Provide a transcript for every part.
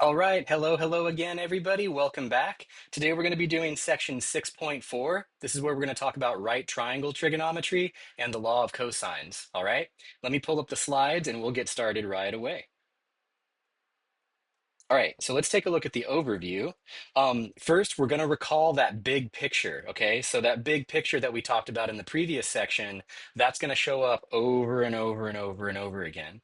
All right, hello again, everybody. Welcome back. Today we're going to be doing section 6.4. This is where we're going to talk about right triangle trigonometry and the law of cosines. All right, let me pull up the slides and we'll get started right away. All right, so let's take a look at the overview. First, we're going to recall that big picture, okay? So that big picture that we talked about in the previous section, that's going to show up over and over and over and over again.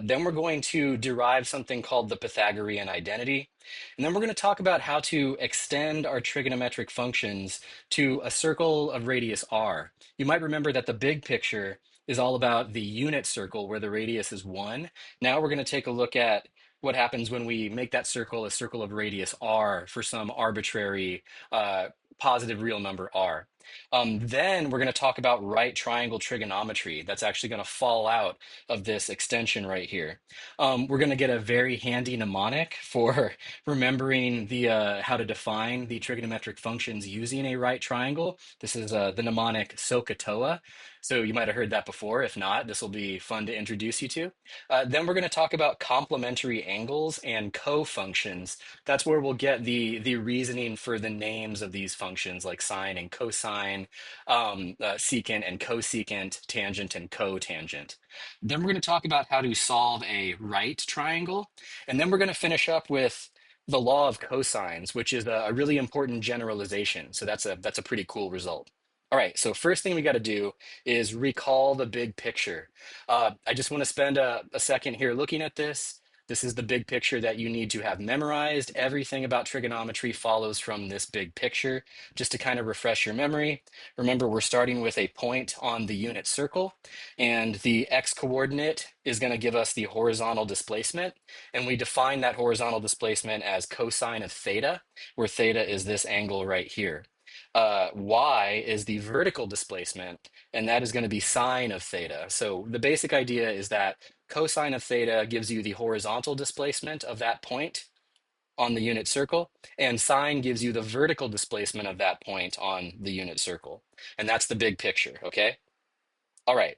Then we're going to derive something called the Pythagorean identity. And then we're going to talk about how to extend our trigonometric functions to a circle of radius r. You might remember that the big picture is all about the unit circle where the radius is 1. Now we're going to take a look at what happens when we make that circle a circle of radius r for some arbitrary positive real number r. Then we're going to talk about right triangle trigonometry. That's actually going to fall out of this extension right here. We're going to get a very handy mnemonic for remembering the how to define the trigonometric functions using a right triangle. This is the mnemonic SOHCAHTOA. So you might have heard that before. If not, this will be fun to introduce you to. Then we're going to talk about complementary angles and cofunctions. That's where we'll get the reasoning for the names of these functions like sine and cosine, secant and cosecant, tangent and cotangent. Then we're going to talk about how to solve a right triangle. And then we're going to finish up with the law of cosines, which is a really important generalization. So that's a pretty cool result. All right, so first thing we got to do is recall the big picture. I just want to spend a second here looking at this. This is the big picture that you need to have memorized. Everything about trigonometry follows from this big picture. Just to kind of refresh your memory, remember we're starting with a point on the unit circle, and the x coordinate is going to give us the horizontal displacement, and we define that horizontal displacement as cosine of theta, where theta is this angle right here. Y is the vertical displacement, and that is going to be sine of theta. So the basic idea is that cosine of theta gives you the horizontal displacement of that point on the unit circle, and sine gives you the vertical displacement of that point on the unit circle. And that's the big picture, okay? All right.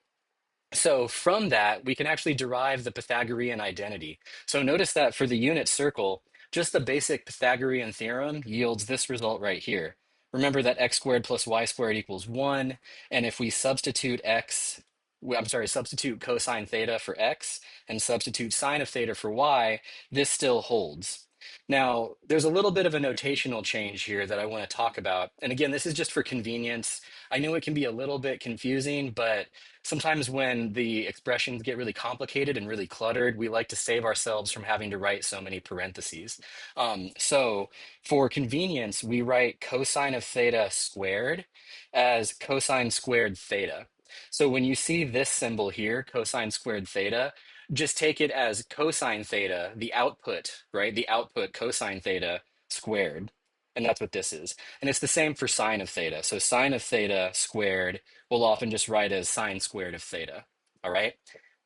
So from that, we can actually derive the Pythagorean identity. So notice that for the unit circle, just the basic Pythagorean theorem yields this result right here. Remember that x squared plus y squared equals 1. And if we substitute substitute cosine theta for x and substitute sine of theta for y, this still holds. Now, there's a little bit of a notational change here that I want to talk about. And again, this is just for convenience. I know it can be a little bit confusing, but sometimes when the expressions get really complicated and really cluttered, we like to save ourselves from having to write so many parentheses. So for convenience, we write cosine of theta squared as cosine squared theta. So when you see this symbol here, cosine squared theta, just take it as cosine theta, the output, right? The output cosine theta squared. And that's what this is. And it's the same for sine of theta. So sine of theta squared we'll often just write as sine squared of theta. All right.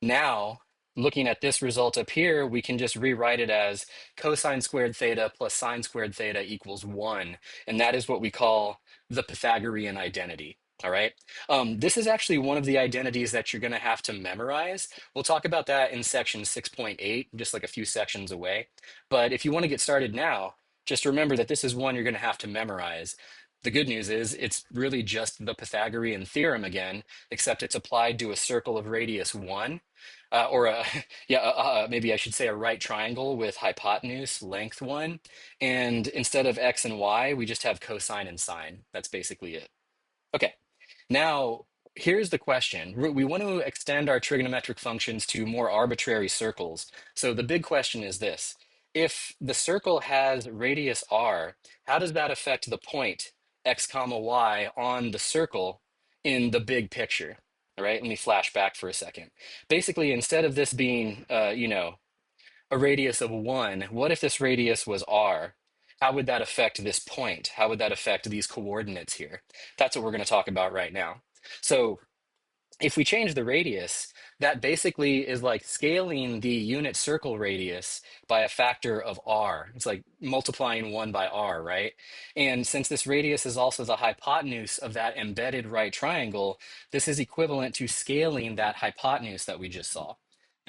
Now, looking at this result up here, we can just rewrite it as cosine squared theta plus sine squared theta equals 1. And that is what we call the Pythagorean identity. All right. This is actually one of the identities that you're going to have to memorize. We'll talk about that in section 6.8, just like a few sections away. But if you want to get started now, just remember that this is one you're going to have to memorize. The good news is it's really just the Pythagorean theorem again, except it's applied to a circle of radius 1, or maybe I should say a right triangle with hypotenuse length 1. And instead of x and y, we just have cosine and sine. That's basically it. Okay, now here's the question. We want to extend our trigonometric functions to more arbitrary circles. So the big question is this. If the circle has radius r, how does that affect the point x comma y on the circle in the big picture? All right, let me flash back for a second. Basically, instead of this being, a radius of 1, what if this radius was r? How would that affect this point? How would that affect these coordinates here? That's what we're going to talk about right now. So if we change the radius, that basically is like scaling the unit circle radius by a factor of r. It's like multiplying 1 by r, right? And since this radius is also the hypotenuse of that embedded right triangle, this is equivalent to scaling that hypotenuse that we just saw.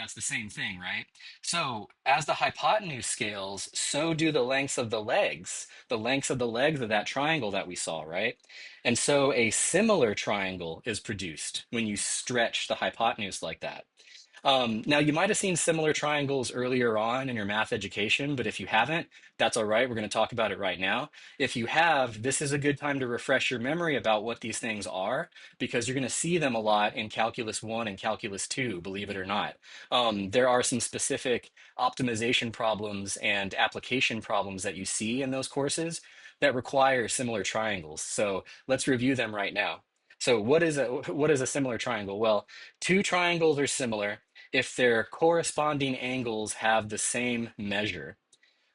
That's the same thing, right? So as the hypotenuse scales, so do the lengths of the lengths of the legs of that triangle that we saw, right? And so a similar triangle is produced when you stretch the hypotenuse like that. Now, you might have seen similar triangles earlier on in your math education, but if you haven't, that's all right. We're going to talk about it right now. If you have, this is a good time to refresh your memory about what these things are, because you're going to see them a lot in Calculus 1 and Calculus 2, believe it or not. There are some specific optimization problems and application problems that you see in those courses that require similar triangles. So let's review them right now. So what is a similar triangle? Well, two triangles are similar if their corresponding angles have the same measure.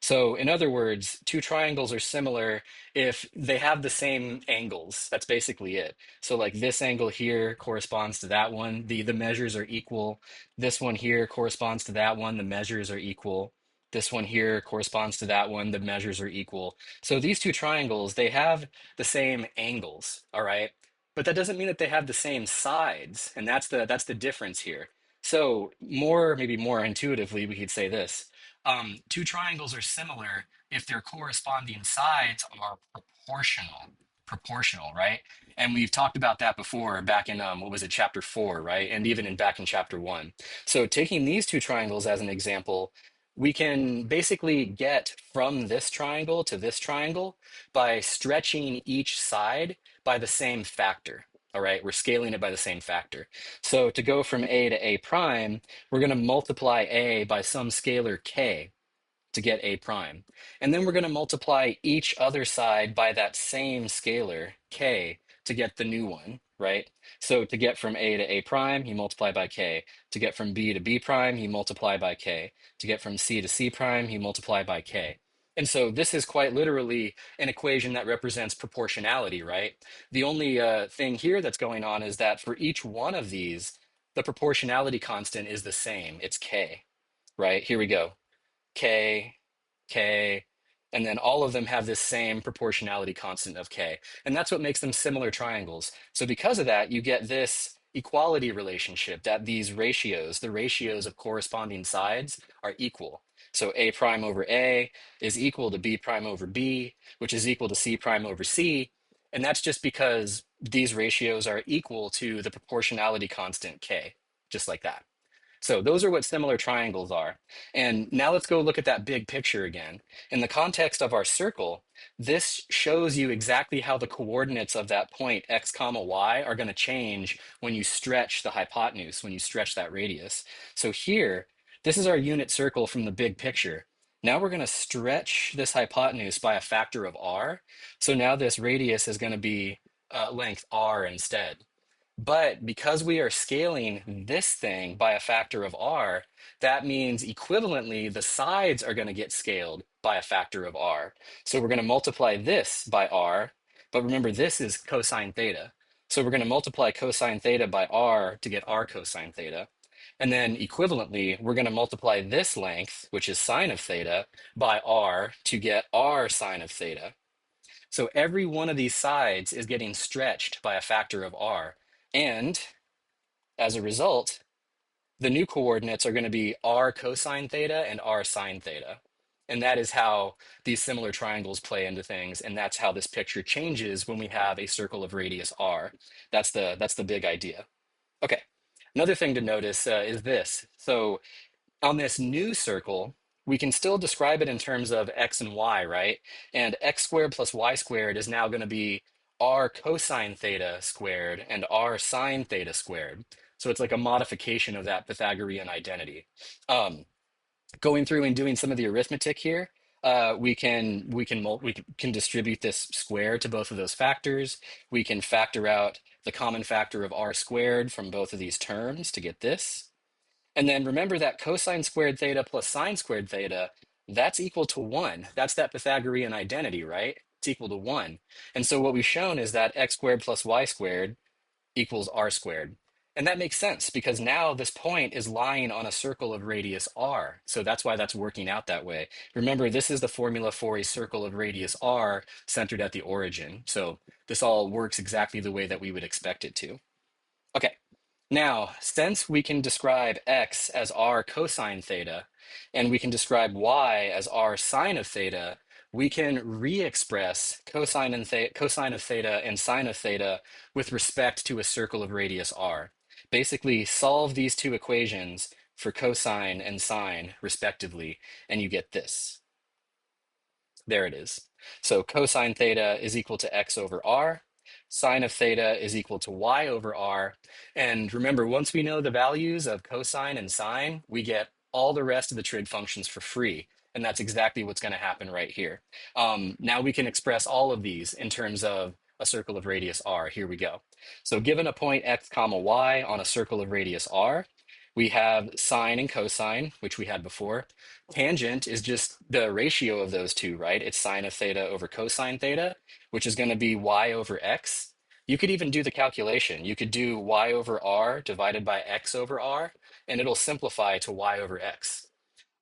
So, in other words, two triangles are similar if they have the same angles. That's basically it. So, like this angle here corresponds to that one. The measures are equal. This one here corresponds to that one. The measures are equal. This one here corresponds to that one. The measures are equal. So these two triangles, they have the same angles, all right? But that doesn't mean that they have the same sides, and that's the difference here. So maybe more intuitively, we could say this. Two triangles are similar if their corresponding sides are proportional. Proportional, right? And we've talked about that before back in what was it, chapter 4, right? And even back in chapter 1. So taking these two triangles as an example, we can basically get from this triangle to this triangle by stretching each side by the same factor. All right, we're scaling it by the same factor. So to go from a to a prime, we're going to multiply a by some scalar k to get a prime. And then we're going to multiply each other side by that same scalar, k, to get the new one, right? So to get from a to a prime, you multiply by k. To get from b to b prime, you multiply by k. To get from c to c prime, you multiply by k. And so this is quite literally an equation that represents proportionality, right? The only thing here that's going on is that for each one of these, the proportionality constant is the same. It's k, right? Here we go. K, K, and then all of them have this same proportionality constant of K. And that's what makes them similar triangles. So because of that, you get this equality relationship that these ratios, the ratios of corresponding sides, are equal. So A prime over A is equal to B prime over B, which is equal to C prime over C. And that's just because these ratios are equal to the proportionality constant K, just like that. So those are what similar triangles are. And now let's go look at that big picture again. In the context of our circle, this shows you exactly how the coordinates of that point x comma y are going to change when you stretch the hypotenuse, when you stretch that radius. So here, this is our unit circle from the big picture. Now we're going to stretch this hypotenuse by a factor of r. So now this radius is going to be length r instead. But because we are scaling this thing by a factor of r, that means equivalently the sides are going to get scaled by a factor of r. So we're going to multiply this by r, but remember this is cosine theta. So we're going to multiply cosine theta by r to get r cosine theta. And then equivalently, we're going to multiply this length, which is sine of theta, by r to get r sine of theta. So every one of these sides is getting stretched by a factor of r. And as a result, the new coordinates are going to be r cosine theta and r sine theta. And that is how these similar triangles play into things. And that's how this picture changes when we have a circle of radius r. That's the big idea. Okay. Another thing to notice is this. So on this new circle, we can still describe it in terms of x and y, right? And x squared plus y squared is now going to be r cosine theta squared and r sine theta squared. So it's like a modification of that Pythagorean identity. Going through and doing some of the arithmetic here, we can distribute this square to both of those factors. We can factor out the common factor of r squared from both of these terms to get this. And then remember that cosine squared theta plus sine squared theta, that's equal to 1. That's that Pythagorean identity, right? It's equal to 1. And so what we've shown is that x squared plus y squared equals r squared. And that makes sense because now this point is lying on a circle of radius r. So that's why that's working out that way. Remember, this is the formula for a circle of radius r centered at the origin. So this all works exactly the way that we would expect it to. Okay. Now, since we can describe x as r cosine theta, and we can describe y as r sine of theta, we can re-express cosine of theta and sine of theta with respect to a circle of radius r. Basically, solve these two equations for cosine and sine, respectively, and you get this. There it is. So cosine theta is equal to x over r. Sine of theta is equal to y over r. And remember, once we know the values of cosine and sine, we get all the rest of the trig functions for free. And that's exactly what's going to happen right here. Now we can express all of these in terms of a circle of radius r. Here we go. So given a point x comma y on a circle of radius r, we have sine and cosine, which we had before. Tangent is just the ratio of those two, right? It's sine of theta over cosine theta, which is going to be y over x. You could even do the calculation. You could do y over r divided by x over r, and it'll simplify to y over x.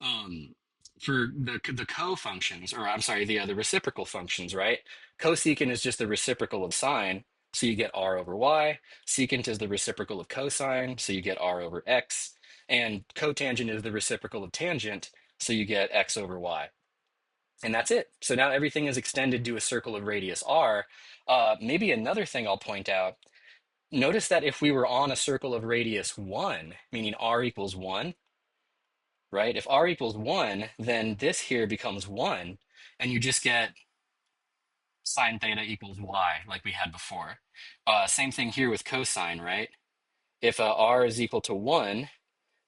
Um, for the co-functions, or I'm sorry, the reciprocal functions, right? Cosecant is just the reciprocal of sine, so you get r over y. Secant is the reciprocal of cosine, so you get r over x. And cotangent is the reciprocal of tangent, so you get x over y. And that's it. So now everything is extended to a circle of radius r. Maybe another thing I'll point out, notice that if we were on a circle of radius 1, meaning r equals 1, right? If r equals 1, then this here becomes 1, and you just get sine theta equals y, like we had before. Same thing here with cosine, right? If r is equal to 1,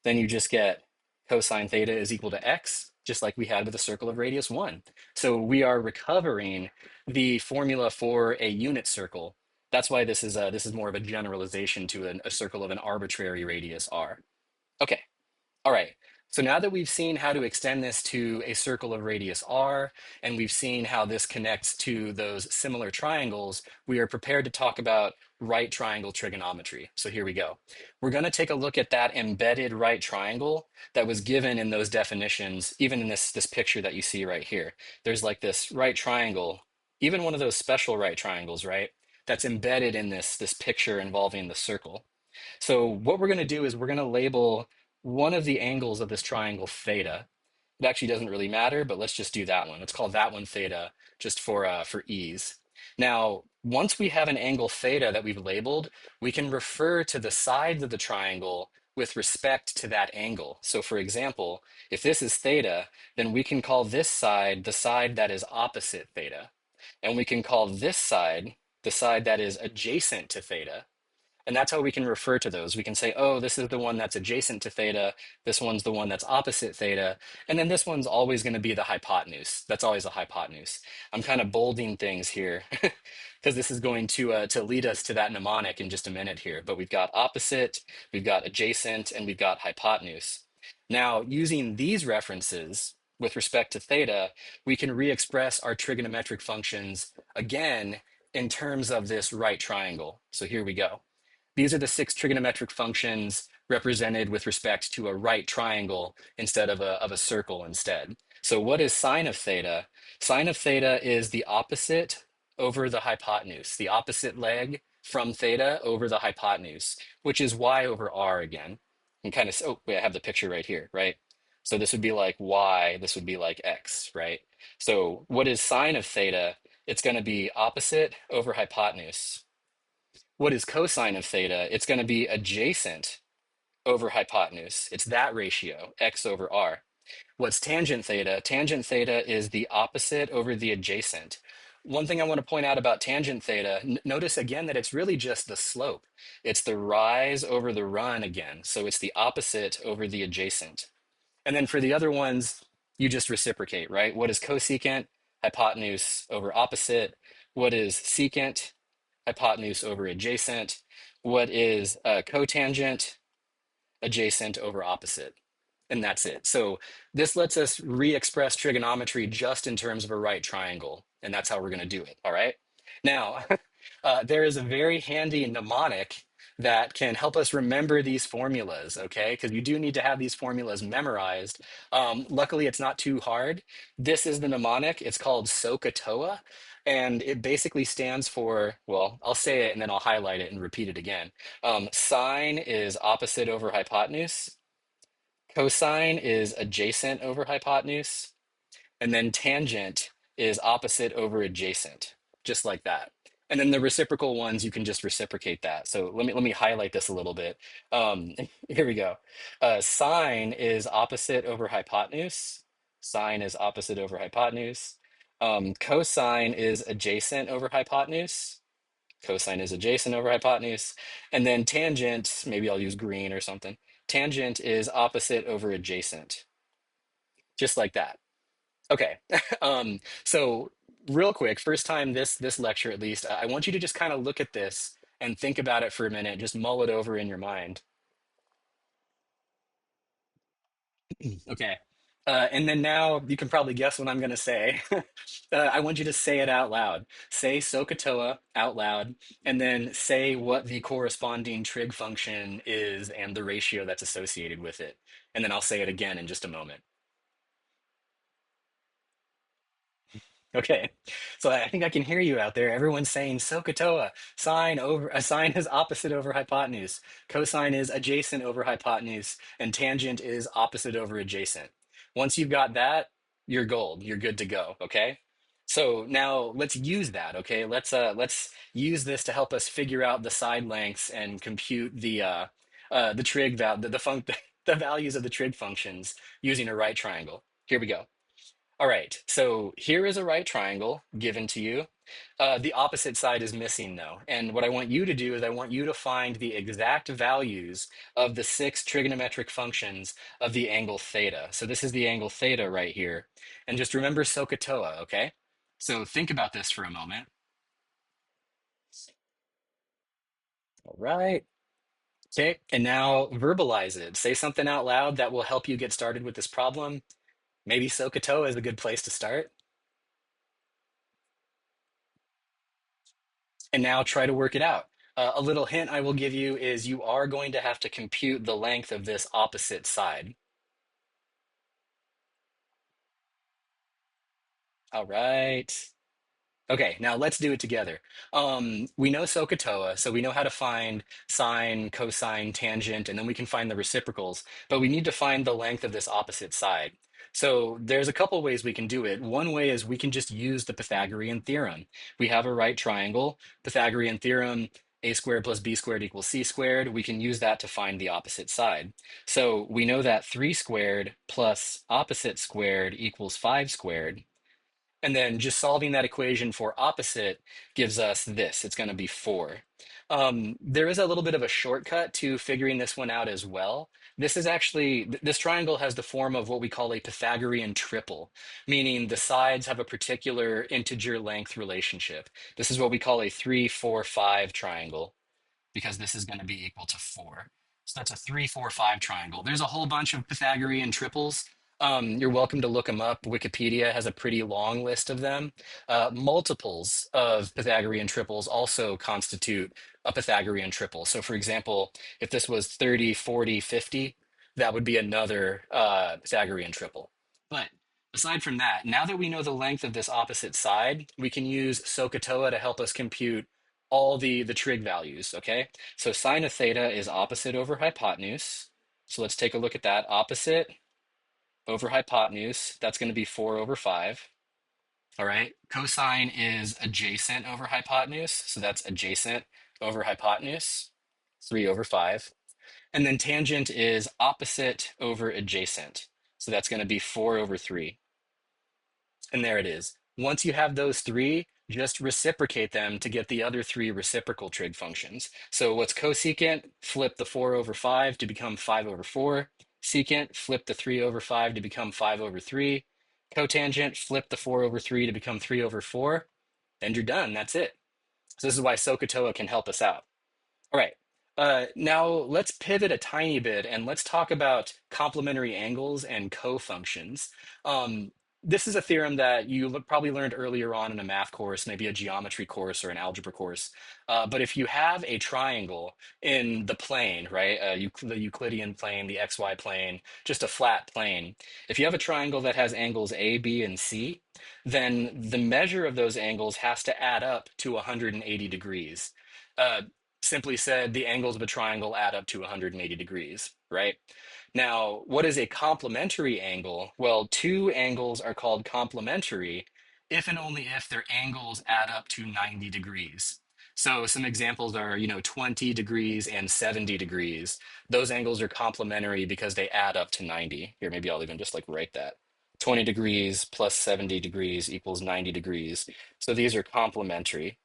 then you just get cosine theta is equal to x, just like we had with a circle of radius 1. So we are recovering the formula for a unit circle. That's why this is more of a generalization to a circle of an arbitrary radius r. Okay. All right, so now that we've seen how to extend this to a circle of radius r, and we've seen how this connects to those similar triangles, we are prepared to talk about right triangle trigonometry. So here we go. We're going to take a look at that embedded right triangle that was given in those definitions, even in this picture that you see right here. There's like this right triangle, even one of those special right triangles, right? That's embedded in this picture involving the circle. So what we're going to do is we're going to label one of the angles of this triangle theta. It actually doesn't really matter, but let's just do that one. Let's call that one theta just for ease. Now, once we have an angle theta that we've labeled, we can refer to the sides of the triangle with respect to that angle. So for example, if this is theta, then we can call this side the side that is opposite theta. And we can call this side the side that is adjacent to theta. And that's how we can refer to those. We can say, oh, this is the one that's adjacent to theta. This one's the one that's opposite theta. And then this one's always going to be the hypotenuse. That's always a hypotenuse. I'm kind of bolding things here because this is going to lead us to that mnemonic in just a minute here. But we've got opposite, we've got adjacent, and we've got hypotenuse. Now, using these references with respect to theta, we can re-express our trigonometric functions again in terms of this right triangle. So here we go. These are the 6 trigonometric functions represented with respect to a right triangle instead of a circle instead. So what is sine of theta? Sine of theta is the opposite over the hypotenuse, the opposite leg from theta over the hypotenuse, which is y over r again. And kind of, oh, wait, I have the picture right here, right? So this would be like y, this would be like x, right? So what is sine of theta? It's going to be opposite over hypotenuse. What is cosine of theta? It's going to be adjacent over hypotenuse. It's that ratio, x over r. What's tangent theta? Tangent theta is the opposite over the adjacent. One thing I want to point out about tangent theta, notice again that it's really just the slope. It's the rise over the run again. So it's the opposite over the adjacent. And then for the other ones, you just reciprocate, right? What is cosecant? Hypotenuse over opposite. What is secant? Hypotenuse over adjacent. What is cotangent? Adjacent over opposite. And that's it. So this lets us re-express trigonometry just in terms of a right triangle. And that's how we're going to do it. All right. Now, there is a very handy mnemonic that can help us remember these formulas, okay? Because you do need to have these formulas memorized. Luckily, it's not too hard. This is the mnemonic. It's called SOHCAHTOA, and it basically stands for, well, I'll say it and then I'll highlight it and repeat it again. Sine is opposite over hypotenuse. Cosine is adjacent over hypotenuse. And then tangent is opposite over adjacent, just like that. And then the reciprocal ones, you can just reciprocate that. So let me highlight this a little bit. Here we go. Sine is opposite over hypotenuse. Sine is opposite over hypotenuse. Cosine is adjacent over hypotenuse. Cosine is adjacent over hypotenuse. And then tangent, maybe I'll use green or something. Tangent is opposite over adjacent, just like that. Okay. So real quick, first time this lecture at least, I want you to just kind of look at this and think about it for a minute, just mull it over in your mind. Okay. And then now you can probably guess what I'm going to say. I want you to say it out loud. Say SOHCAHTOA out loud, and then say what the corresponding trig function is and the ratio that's associated with it. And then I'll say it again in just a moment. Okay, so I think I can hear you out there. Everyone's saying SOHCAHTOA. Sine over a sine is opposite over hypotenuse. Cosine is adjacent over hypotenuse, and tangent is opposite over adjacent. Once you've got that, you're gold. You're good to go. Okay. So now let's use that. Okay, let's use this to help us figure out the side lengths and compute the trig val the values of the trig functions using a right triangle. Here we go. All right, so here is a right triangle given to you. The opposite side is missing though. And what I want you to do is I want you to find the exact values of the six trigonometric functions of the angle theta. So this is the angle theta right here. And just remember SOHCAHTOA, okay? So think about this for a moment. All right. Okay, and now verbalize it. Say something out loud that will help you get started with this problem. Maybe SOHCAHTOA is a good place to start. And now try to work it out. A little hint I will give you is you are going to have to compute the length of this opposite side. All right. Okay, now let's do it together. We know SOHCAHTOA, so we know how to find sine, cosine, tangent, and then we can find the reciprocals, but we need to find the length of this opposite side. So there's a couple ways we can do it. One way is we can just use the Pythagorean theorem. We have a right triangle, Pythagorean theorem, a squared plus b squared equals c squared. We can use that to find the opposite side. So we know that 3 squared plus opposite squared equals 5 squared. And then just solving that equation for opposite gives us this. It's going to be 4. There is a little bit of a shortcut to figuring this one out as well. This is actually, this triangle has the form of what we call a Pythagorean triple, meaning the sides have a particular integer length relationship. This is what we call a 3, 4, 5 triangle, because this is going to be equal to 4. So that's a 3, 4, 5 triangle. There's a whole bunch of Pythagorean triples. You're welcome to look them up. Wikipedia has a pretty long list of them. Multiples of Pythagorean triples also constitute a Pythagorean triple. So, for example, if this was 30, 40, 50, that would be another Pythagorean triple. But aside from that, now that we know the length of this opposite side, we can use SOHCAHTOA to help us compute all the trig values, okay? So sine of theta is opposite over hypotenuse. So let's take a look at that. Opposite over hypotenuse, that's going to be 4 over 5. All right. Cosine is adjacent over hypotenuse. So that's adjacent over hypotenuse, 3 over 5. And then tangent is opposite over adjacent. So that's going to be 4 over 3. And there it is. Once you have those three, just reciprocate them to get the other three reciprocal trig functions. So what's cosecant? Flip the 4 over 5 to become 5 over 4. Secant, flip the 3 over 5 to become 5 over 3. Cotangent, flip the 4 over 3 to become 3 over 4. And you're done. That's it. So this is why SOHCAHTOA can help us out. All right. Now let's pivot a tiny bit and let's talk about complementary angles and cofunctions. this is a theorem that you probably learned earlier on in a math course, maybe a geometry course or an algebra course. But if you have a triangle in the plane, right, the Euclidean plane, the XY plane, just a flat plane, if you have a triangle that has angles A, B, and C, then the measure of those angles has to add up to 180 degrees. Uh, Simply said, the angles of a triangle add up to 180 degrees, right? Now, what is a complementary angle? Well, two angles are called complementary if and only if their angles add up to 90 degrees. So some examples are, 20 degrees and 70 degrees. Those angles are complementary because they add up to 90. Here, maybe I'll even just like write that. 20 degrees plus 70 degrees equals 90 degrees. So these are complementary.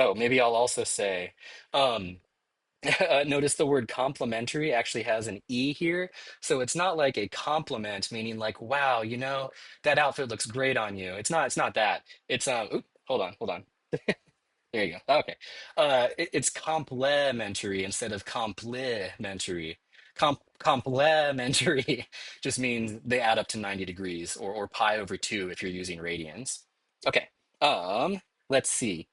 Oh, maybe I'll also say, um, notice the word complementary actually has an E here. So it's not like a compliment, meaning like, wow, that outfit looks great on you. It's not that. Hold on. There you go. Okay. It's complementary instead of complimentary. Complementary just means they add up to 90 degrees or pi over 2 if you're using radians. Okay. Let's see.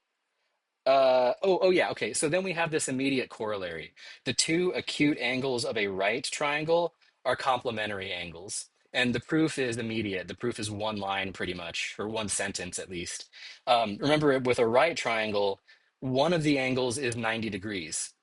Oh yeah, okay. So then we have this immediate corollary. The two acute angles of a right triangle are complementary angles. And the proof is immediate. The proof is one line pretty much, or one sentence at least. Remember, with a right triangle, one of the angles is 90 degrees.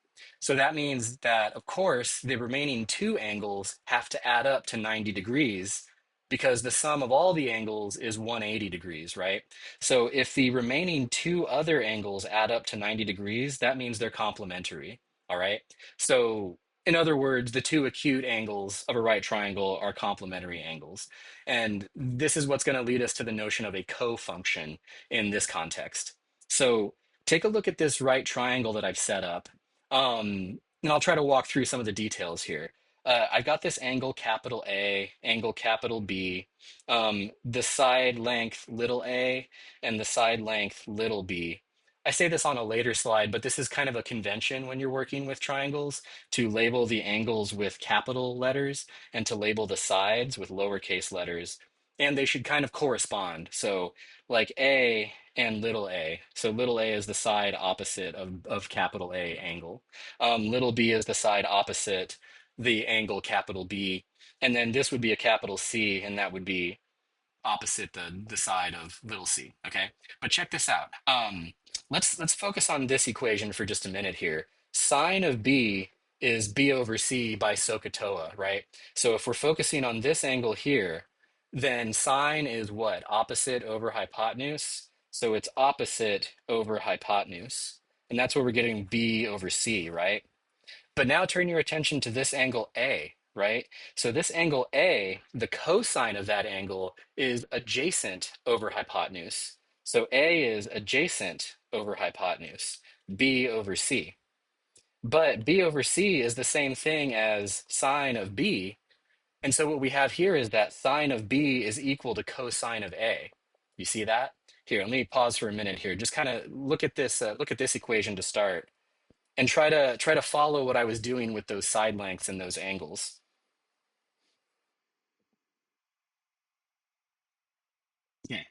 So that means that, of course, the remaining two angles have to add up to 90 degrees because the sum of all the angles is 180 degrees, right? So if the remaining two other angles add up to 90 degrees, that means they're complementary. All right. So in other words, the two acute angles of a right triangle are complementary angles. And this is what's going to lead us to the notion of a cofunction in this context. So take a look at this right triangle that I've set up. And I'll try to walk through some of the details here. I've got this angle capital A, angle capital B, the side length little a and the side length little b. I say this on a later slide, but this is kind of a convention when you're working with triangles to label the angles with capital letters and to label the sides with lowercase letters. And they should kind of correspond. So, like A and little a. So, little a is the side opposite of capital A angle. Little b is the side opposite the angle capital B. And then this would be a capital C, and that would be opposite the side of little c. Okay, but check this out. Let's focus on this equation for just a minute here. Sine of b is b over c by SOHCAHTOA, right? So if we're focusing on this angle here, then sine is what? Opposite over hypotenuse. So it's opposite over hypotenuse. And that's where we're getting b over c, right? But now turn your attention to this angle A, right? So this angle A, the cosine of that angle is adjacent over hypotenuse. So A is adjacent over hypotenuse, B over C. But B over C is the same thing as sine of B. And so what we have here is that sine of B is equal to cosine of A. You see that? Here, let me pause for a minute here. Just kind of look at this equation to start and try to follow what I was doing with those side lengths and those angles. Okay.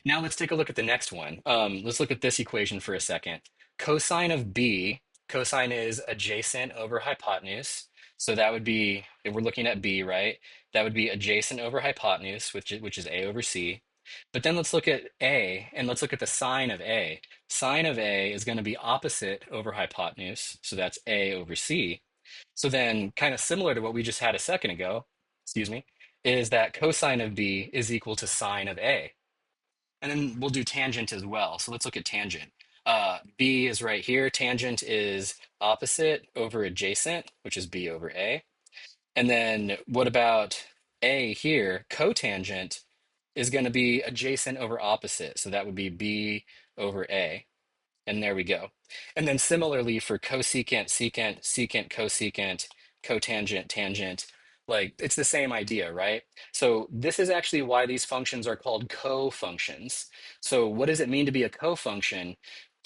Now let's take a look at the next one. Let's look at this equation for a second. Cosine of B, cosine is adjacent over hypotenuse. So that would be, if we're looking at B, right? That would be adjacent over hypotenuse, which is A over C. But then let's look at A, and let's look at the sine of A. Sine of A is going to be opposite over hypotenuse, so that's A over C. So then, kind of similar to what we just had a second ago, excuse me, is that cosine of B is equal to sine of A. And then we'll do tangent as well. So let's look at tangent. B is right here. Tangent is opposite over adjacent, which is B over A. And then what about A here? Cotangent is going to be adjacent over opposite. So that would be B over A. And there we go. And then similarly for cosecant, secant, secant, cosecant, cotangent, tangent, like it's the same idea, right? So this is actually why these functions are called cofunctions. So what does it mean to be a cofunction?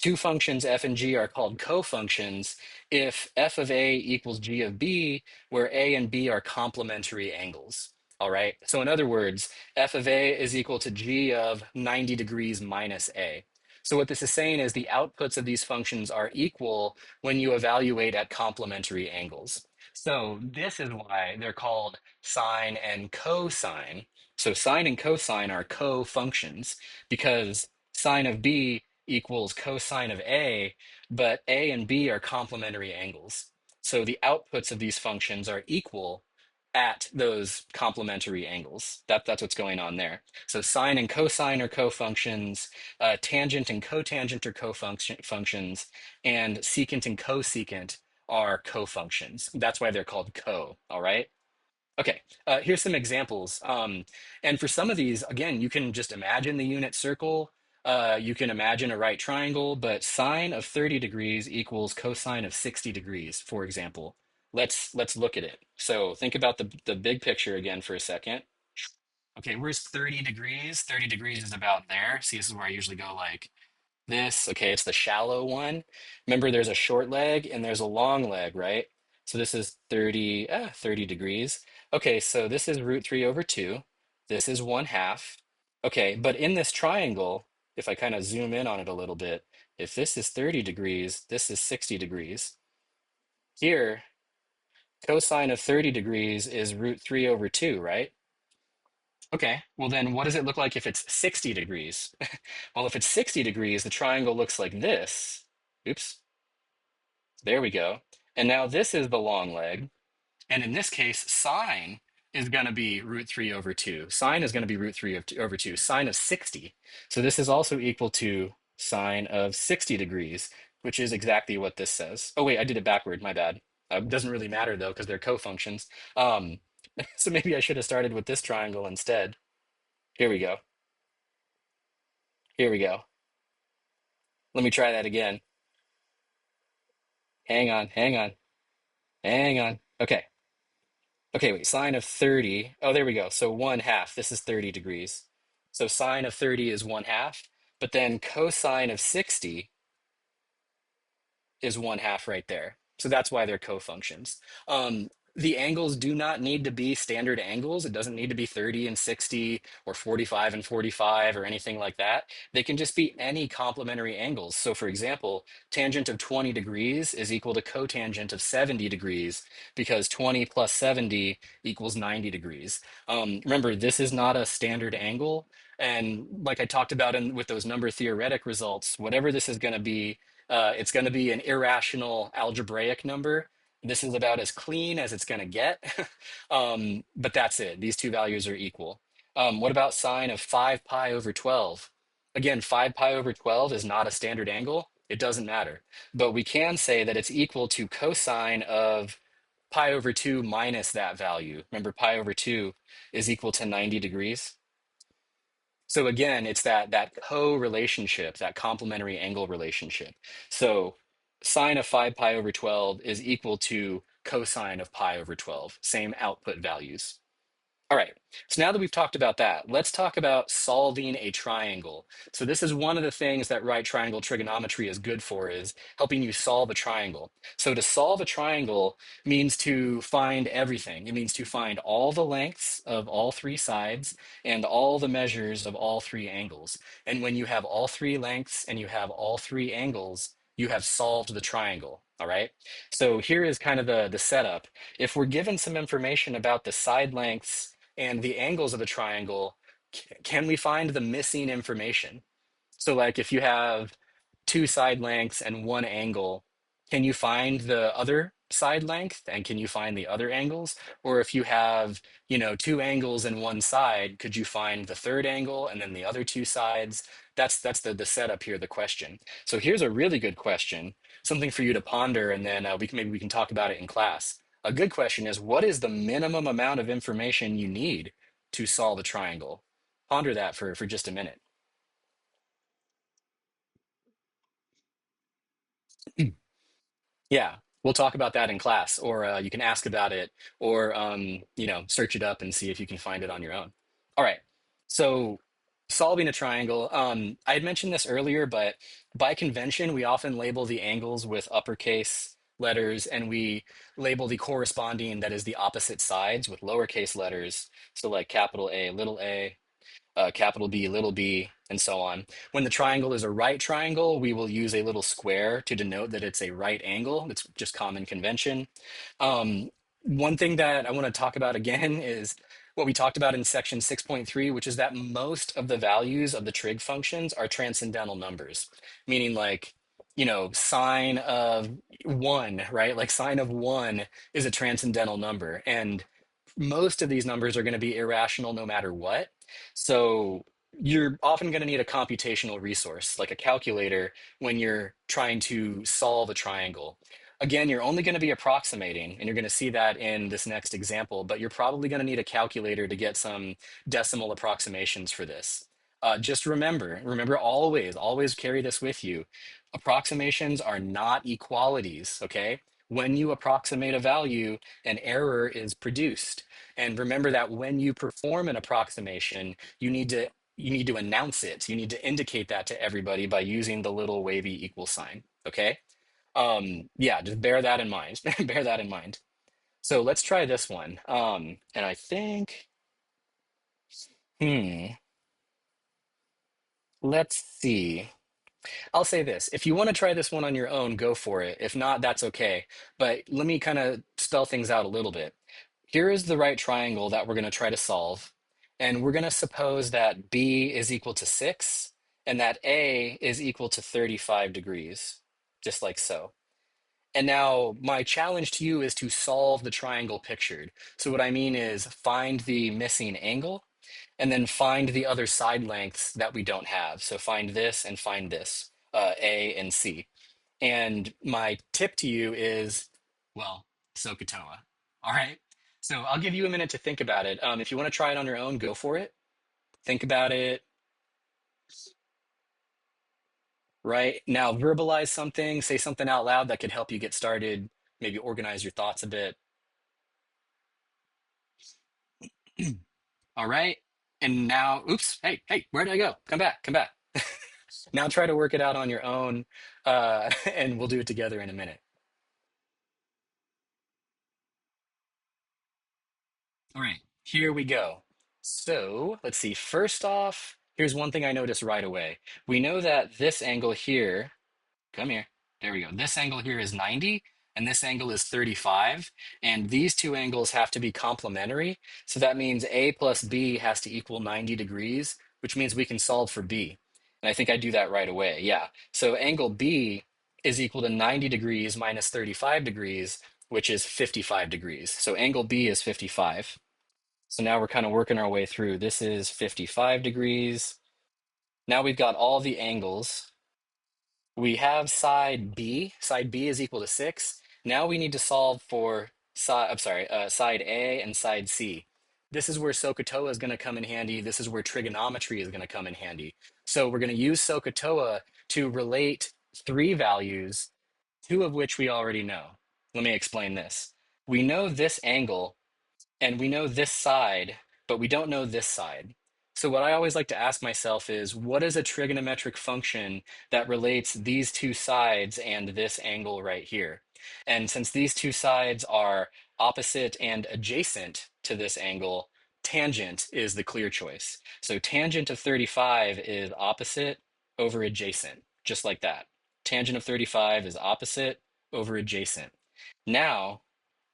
Two functions f and g are called cofunctions if f of a equals g of b, where a and b are complementary angles. All right. So in other words, f of a is equal to g of 90 degrees minus a. So what this is saying is the outputs of these functions are equal when you evaluate at complementary angles. So this is why they're called sine and cosine. So sine and cosine are co-functions because sine of b equals cosine of a, but a and b are complementary angles. So the outputs of these functions are equal at those complementary angles. That's what's going on there. So sine and cosine are cofunctions, tangent and cotangent are cofunctions, and secant and cosecant are cofunctions. That's why they're called co, all right? Okay, here's some examples. And for some of these, again, you can just imagine the unit circle. You can imagine a right triangle, but sine of 30 degrees equals cosine of 60 degrees, for example. Let's look at it. So think about the big picture again for a second. Okay, where's 30 degrees? 30 degrees is about there. See, this is where I usually go like this. Okay, it's the shallow one. Remember, there's a short leg and there's a long leg, right? So this is 30 degrees. Okay, so this is root 3 over 2. This is 1/2. Okay, but in this triangle, if I kind of zoom in on it a little bit, if this is 30 degrees, this is 60 degrees. Here, cosine of 30 degrees is root 3 over 2, right? Okay, well then what does it look like if it's 60 degrees? Well, if it's 60 degrees, the triangle looks like this. Oops, there we go. And now this is the long leg. And in this case, sine is going to be root 3 over 2. Sine is going to be root 3 over 2, sine of 60. So this is also equal to sine of 60 degrees, which is exactly what this says. Oh, wait, I did it backward. My bad. Doesn't really matter, though, because they're cofunctions. Um, so maybe I should have started with this triangle instead. Here we go. Here we go. Let me try that again. Hang on, hang on, hang on. Okay. Okay, wait, sine of 30. Oh, there we go. So 1/2. This is 30 degrees. So sine of 30 is 1/2. But then cosine of 60 is 1/2 right there. So that's why they're cofunctions. The angles do not need to be standard angles. It doesn't need to be 30 and 60 or 45 and 45 or anything like that. They can just be any complementary angles. So for example, tangent of 20 degrees is equal to cotangent of 70 degrees because 20 plus 70 equals 90 degrees. Remember, this is not a standard angle. And like I talked about with those number theoretic results, whatever this is going to be, it's going to be an irrational algebraic number. This is about as clean as it's going to get. But that's it. These two values are equal. What about sine of 5 pi over 12? Again, 5 pi over 12 is not a standard angle. It doesn't matter. But we can say that it's equal to cosine of pi over 2 minus that value. Remember, pi over 2 is equal to 90 degrees. So again, it's that co-relationship, that complementary angle relationship. So sine of 5 pi over 12 is equal to cosine of pi over 12, same output values. All right, so now that we've talked about that, let's talk about solving a triangle. So this is one of the things that right triangle trigonometry is good for, is helping you solve a triangle. So to solve a triangle means to find everything. It means to find all the lengths of all three sides and all the measures of all three angles. And when you have all three lengths and you have all three angles, you have solved the triangle. All right. So here is kind of the setup. If we're given some information about the side lengths and the angles of a triangle, can we find the missing information? So, like if you have two side lengths and one angle, can you find the other side length and can you find the other angles? Or if you have, two angles and one side, could you find the third angle and then the other two sides? That's the setup here, the question. So here's a really good question, something for you to ponder, and then maybe we can talk about it in class. A good question is, what is the minimum amount of information you need to solve a triangle? Ponder that for just a minute. Yeah, we'll talk about that in class, or you can ask about it, or search it up and see if you can find it on your own. All right. So, solving a triangle. I had mentioned this earlier, but by convention, we often label the angles with uppercase letters, and we label the corresponding, that is the opposite sides, with lowercase letters. So like capital A, capital B, little b, and so on. When the triangle is a right triangle, we will use a little square to denote that it's a right angle. It's just common convention. One thing that I want to talk about again is what we talked about in section 6.3, which is that most of the values of the trig functions are transcendental numbers, meaning like, sine of one, right? Like sine of one is a transcendental number. And most of these numbers are going to be irrational no matter what. So you're often going to need a computational resource like a calculator when you're trying to solve a triangle. Again, you're only going to be approximating, and you're going to see that in this next example, but you're probably going to need a calculator to get some decimal approximations for this. Just remember always carry this with you. Approximations are not equalities, okay? When you approximate a value, an error is produced. And remember that when you perform an approximation, you need to announce it. You need to indicate that to everybody by using the little wavy equal sign. Okay. Yeah, just bear that in mind. Bear that in mind. So let's try this one. And I think, hmm, let's see. I'll say this. If you want to try this one on your own, go for it. If not, that's okay. But let me kind of spell things out a little bit. Here is the right triangle that we're going to try to solve. And we're going to suppose that B is equal to 6 and that A is equal to 35 degrees, just like so. And now my challenge to you is to solve the triangle pictured. So what I mean is find the missing angle and then find the other side lengths that we don't have. So find this and find this, A and C. And my tip to you is, well, SOHCAHTOA. All right. So I'll give you a minute to think about it. If you want to try it on your own, go for it. Think about it. Right now, verbalize something, say something out loud that could help you get started, maybe organize your thoughts a bit. All right. And now, oops, hey, where did I go? Come back. Now try to work it out on your own, and we'll do it together in a minute. All right, here we go. So let's see. First off, here's one thing I noticed right away. We know that this angle here, come here. There we go. This angle here is 90, and this angle is 35. And these two angles have to be complementary. So that means A plus B has to equal 90 degrees, which means we can solve for B. And I think I do that right away. Yeah. So angle B is equal to 90 degrees minus 35 degrees, which is 55 degrees. So angle B is 55. So now we're kind of working our way through. This is 55 degrees. Now we've got all the angles. We have side B. Side B is equal to 6. Now we need to solve for side A and side C. This is where SOHCAHTOA is going to come in handy. This is where trigonometry is going to come in handy. So we're going to use SOHCAHTOA to relate three values, two of which we already know. Let me explain this. We know this angle and we know this side, but we don't know this side. So what I always like to ask myself is, what is a trigonometric function that relates these two sides and this angle right here? And since these two sides are opposite and adjacent to this angle, tangent is the clear choice. So tangent of 35 is opposite over adjacent, just like that. Tangent of 35 is opposite over adjacent. Now,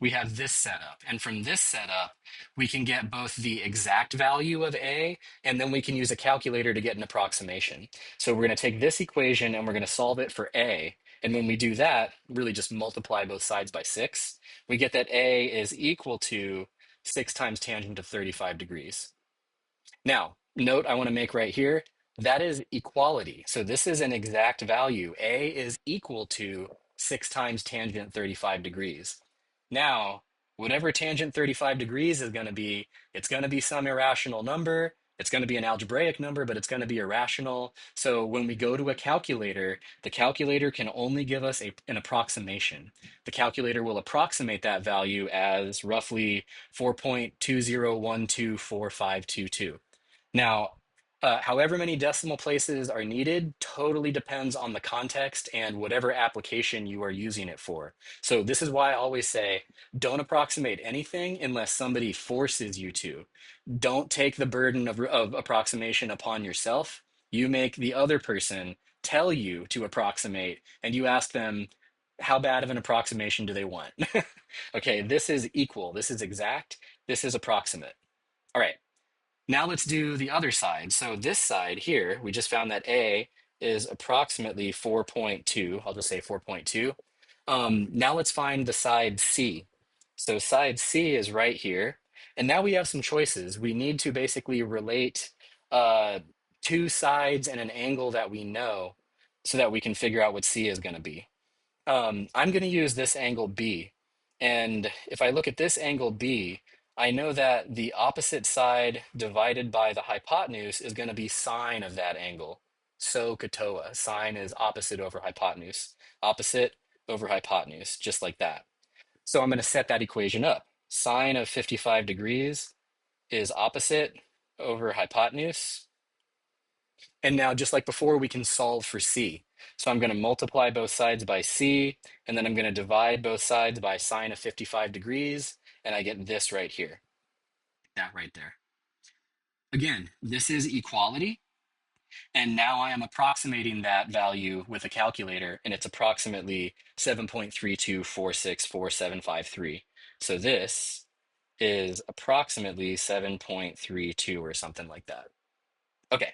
we have this setup. And from this setup, we can get both the exact value of A, and then we can use a calculator to get an approximation. So we're going to take this equation and we're going to solve it for A. And when we do that, really just multiply both sides by 6. We get that A is equal to 6 times tangent of 35 degrees. Now, note I want to make right here, that is equality. So this is an exact value. A is equal to 6 times tangent 35 degrees. Now, whatever tangent 35 degrees is going to be, it's going to be some irrational number. It's going to be an algebraic number, but it's going to be irrational. So when we go to a calculator, the calculator can only give us an approximation. The calculator will approximate that value as roughly 4.20124522. Now, However many decimal places are needed totally depends on the context and whatever application you are using it for. So this is why I always say, don't approximate anything unless somebody forces you to. Don't take the burden of approximation upon yourself. You make the other person tell you to approximate, and you ask them, how bad of an approximation do they want? Okay, this is equal, this is exact, this is approximate. All right. Now let's do the other side. So this side here, we just found that A is approximately 4.2. I'll just say 4.2. Now let's find the side C. So side C is right here. And now we have some choices. We need to basically relate uh, two sides and an angle that we know so that we can figure out what C is going to be. I'm going to use this angle B. And if I look at this angle B, I know that the opposite side divided by the hypotenuse is going to be sine of that angle. SOHCAHTOA. Sine is opposite over hypotenuse. Opposite over hypotenuse, just like that. So I'm going to set that equation up. Sine of 55 degrees is opposite over hypotenuse. And now, just like before, we can solve for C. So I'm going to multiply both sides by C, and then I'm going to divide both sides by sine of 55 degrees, and I get this right here. That right there. Again, this is equality, and now I am approximating that value with a calculator, and it's approximately 7.32464753. So this is approximately 7.32 or something like that. Okay.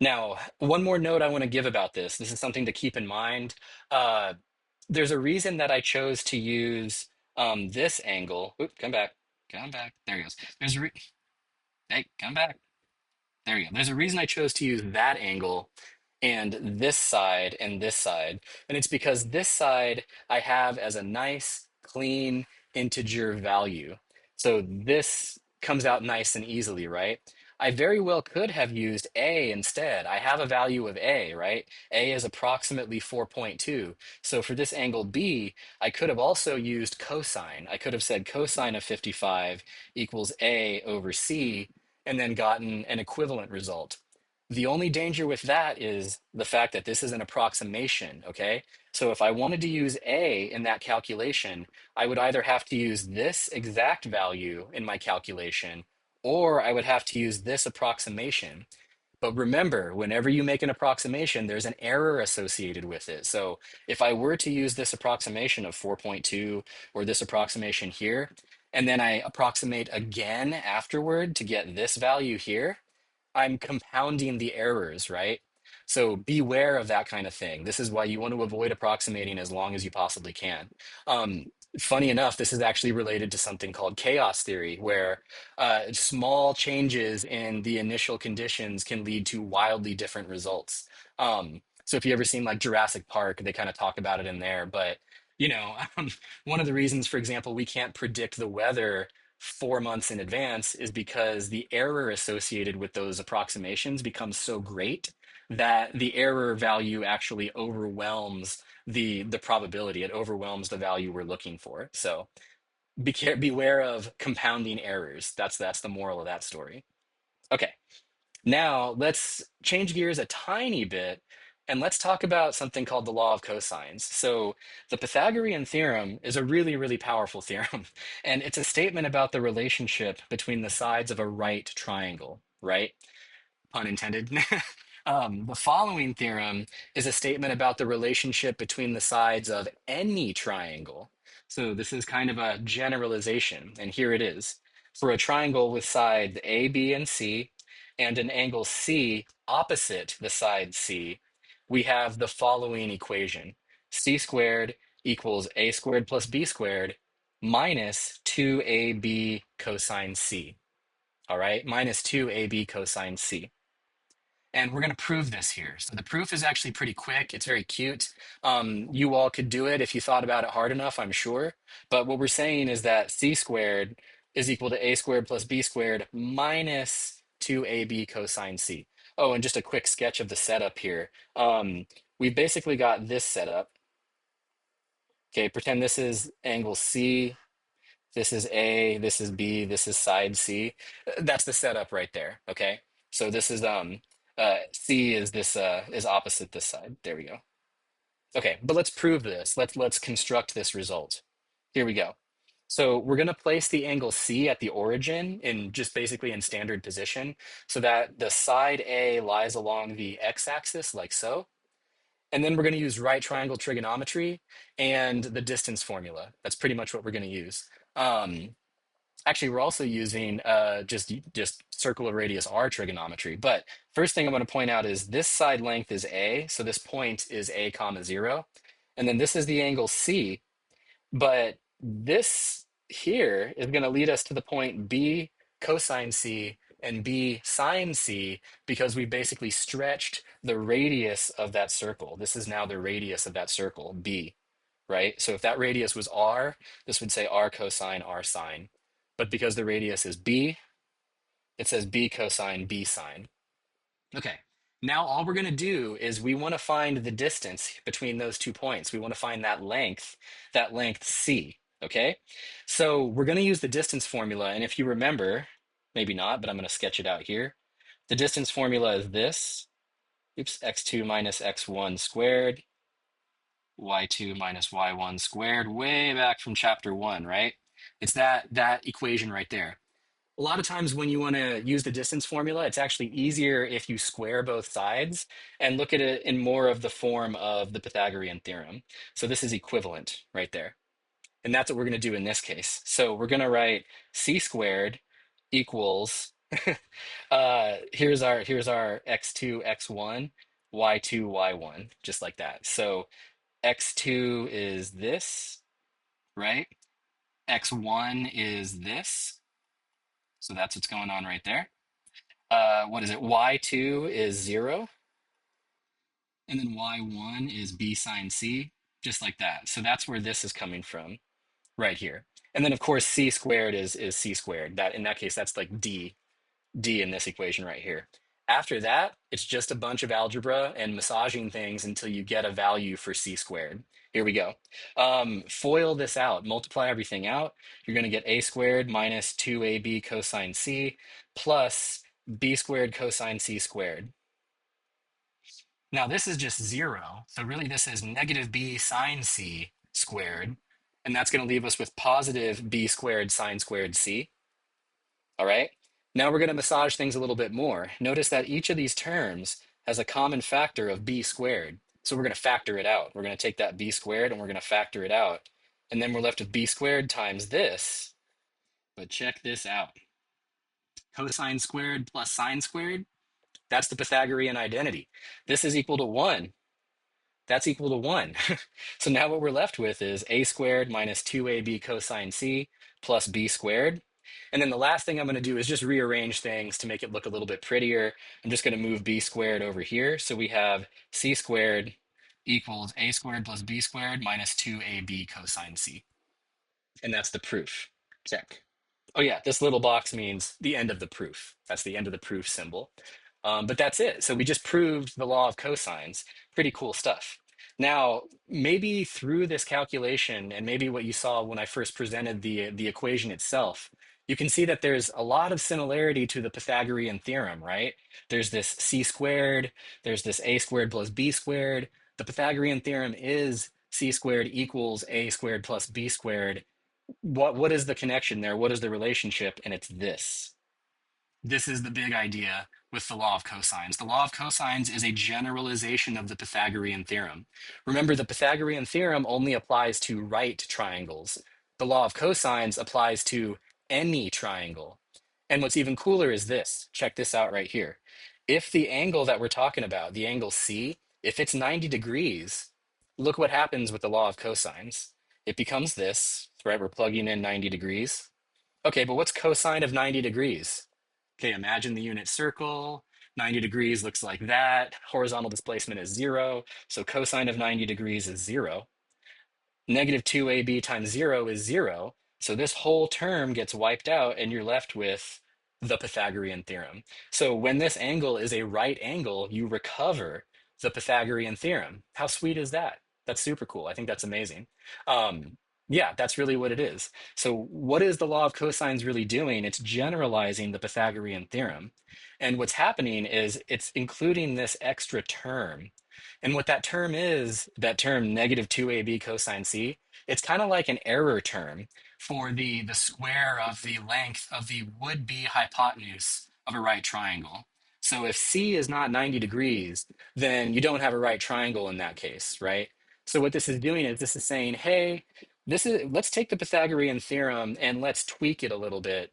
Now, one more note I want to give about this. This is something to keep in mind. Uh, there's a reason that I chose to use this angle. Oop, come back. Come back. There he goes. Hey, come back. There you go. There's a reason I chose to use that angle and this side. And it's because this side I have as a nice, clean integer value. So this comes out nice and easily, right? I very well could have used a instead. I have a value of a, right? A is approximately 4.2. So for this angle B, I could have also used cosine. I could have said cosine of 55 equals a over c, and then gotten an equivalent result. The only danger with that is the fact that this is an approximation, okay? So if I wanted to use A in that calculation, I would either have to use this exact value in my calculation, or I would have to use this approximation. But remember, whenever you make an approximation, there's an error associated with it. So if I were to use this approximation of 4.2 or this approximation here, and then I approximate again afterward to get this value here, I'm compounding the errors, right? So beware of that kind of thing. This is why you want to avoid approximating as long as you possibly can. Funny enough, this is actually related to something called chaos theory, where small changes in the initial conditions can lead to wildly different results. So if you ever seen like Jurassic Park, they kind of talk about it in there. But you know, one of the reasons, for example, we can't predict the weather 4 months in advance is because the error associated with those approximations becomes so great that the error value actually overwhelms the probability. It overwhelms the value we're looking for. So beware of compounding errors. That's the moral of that story. Okay. Now, let's change gears a tiny bit and let's talk about something called the law of cosines. So, the Pythagorean theorem is a really, really powerful theorem, and it's a statement about the relationship between the sides of a right triangle, right? Pun intended. The following theorem is a statement about the relationship between the sides of any triangle. So this is kind of a generalization, and here it is. For a triangle with sides A, B, and C, and an angle C opposite the side C, we have the following equation. C squared equals A squared plus B squared minus 2AB cosine C. All right, minus 2AB cosine C. And we're going to prove this here. So the proof is actually pretty quick. It's very cute. You all could do it if you thought about it hard enough, I'm sure. But what we're saying is that c squared is equal to a squared plus b squared minus 2ab cosine c. Oh, and just a quick sketch of the setup here. We've basically got this setup. Okay, pretend this is angle C, this is A, this is B, this is side C. That's the setup right there, okay? So this is C is this is opposite this side. There we go. Okay, but let's prove this. Let's construct this result. Here we go. So we're going to place the angle C at the origin in just basically in standard position so that the side A lies along the x-axis like so. And then we're going to use right triangle trigonometry and the distance formula. That's pretty much what we're going to use. Actually, we're also using just circle of radius r trigonometry. But first thing I want to point out is this side length is a, so this point is a comma 0. And then this is the angle C, but this here is going to lead us to the point B cosine C and B sine C because we basically stretched the radius of that circle. This is now the radius of that circle, B, right? So if that radius was R, this would say R cosine, R sine. But because the radius is B, it says B cosine, B sine. Okay, now all we're going to do is we want to find the distance between those 2 points. We want to find that length C, okay? So we're going to use the distance formula, and if you remember, maybe not, but I'm going to sketch it out here. The distance formula is this, x2 minus x1 squared, y2 minus y1 squared, way back from chapter 1, right? It's that equation right there. A lot of times when you want to use the distance formula, it's actually easier if you square both sides and look at it in more of the form of the Pythagorean theorem. So this is equivalent right there. And that's what we're going to do in this case. So we're going to write c squared equals, here's our x2, x1, y2, y1, just like that. So x2 is this, right? x1 is this. So that's what's going on right there. What is it? Y2 is 0. And then Y1 is B sine C, just like that. So that's where this is coming from right here. And then, of course, C squared is C squared. That in that case, that's like D in this equation right here. After that, it's just a bunch of algebra and massaging things until you get a value for C squared. Here we go. FOIL this out, multiply everything out. You're going to get A squared minus 2AB cosine C plus B squared cosine C squared. Now this is just 0. So really this is negative B sine C squared. And that's going to leave us with positive B squared sine squared C. All right. Now we're going to massage things a little bit more. Notice that each of these terms has a common factor of b squared. So we're going to factor it out. We're going to take that b squared and we're going to factor it out. And then we're left with b squared times this. But check this out. Cosine squared plus sine squared, that's the Pythagorean identity. This is equal to 1. That's equal to 1. So now what we're left with is a squared minus 2ab cosine c plus b squared. And then the last thing I'm going to do is just rearrange things to make it look a little bit prettier. I'm just going to move b squared over here. So we have c squared equals a squared plus b squared minus 2ab cosine c. And that's the proof. Check. Oh yeah, this little box means the end of the proof. That's the end of the proof symbol. But that's it. So we just proved the law of cosines. Pretty cool stuff. Now, maybe through this calculation and maybe what you saw when I first presented the equation itself, you can see that there's a lot of similarity to the Pythagorean theorem, right? There's this c squared, there's this a squared plus b squared. The Pythagorean theorem is c squared equals a squared plus b squared. What is the connection there? What is the relationship? And it's this. This is the big idea with the law of cosines. The law of cosines is a generalization of the Pythagorean theorem. Remember, the Pythagorean theorem only applies to right triangles. The law of cosines applies to any triangle. And what's even cooler is this. Check this out right here. If the angle that we're talking about, the angle C, if it's 90 degrees, look what happens with the law of cosines. It becomes this, right? We're plugging in 90 degrees. Okay, but what's cosine of 90 degrees? Okay, imagine the unit circle. 90 degrees looks like that. Horizontal displacement is 0. So cosine of 90 degrees is 0. Negative 2ab times 0 is 0. So this whole term gets wiped out and you're left with the Pythagorean theorem. So when this angle is a right angle, you recover the Pythagorean theorem. How sweet is that? That's super cool. I think that's amazing. Yeah, that's really what it is. So, what is the law of cosines really doing? It's generalizing the Pythagorean theorem. And what's happening is it's including this extra term. And what that term is, that term negative 2ab cosine c, it's kind of like an error term for the square of the length of the would-be hypotenuse of a right triangle. So if c is not 90 degrees, then you don't have a right triangle in that case, right? So what this is doing is this is saying, hey, this is let's take the Pythagorean theorem and let's tweak it a little bit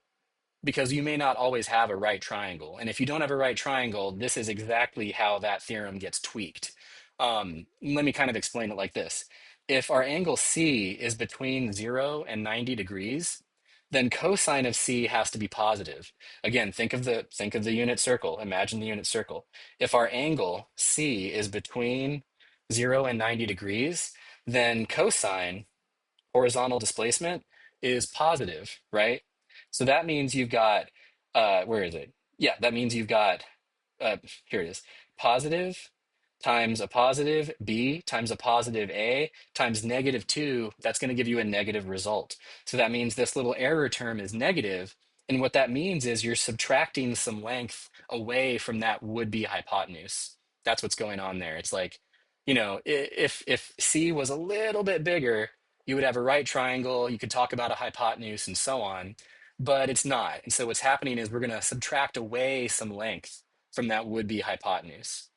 because you may not always have a right triangle. And if you don't have a right triangle, this is exactly how that theorem gets tweaked. Let me kind of explain it like this. If our angle C is between 0 and 90 degrees, then cosine of C has to be positive. Again, think of the unit circle. Imagine the unit circle. If our angle C is between 0 and 90 degrees, then cosine horizontal displacement is positive, right? So that means you've got, where is it? Yeah, that means you've got, uh, here it is, positive times a positive b times a positive a times negative 2, that's going to give you a negative result. So that means this little error term is negative, and what that means is you're subtracting some length away from that would-be hypotenuse. That's what's going on there. It's like, if C was a little bit bigger, you would have a right triangle, you could talk about a hypotenuse and so on, but it's not. And so what's happening is we're going to subtract away some length from that would-be hypotenuse.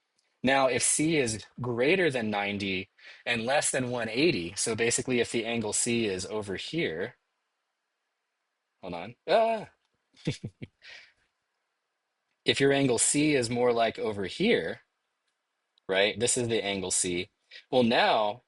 Now, if C is greater than 90 and less than 180, so basically if the angle C is over here, hold on, if your angle C is more like over here, right, this is the angle C, well, now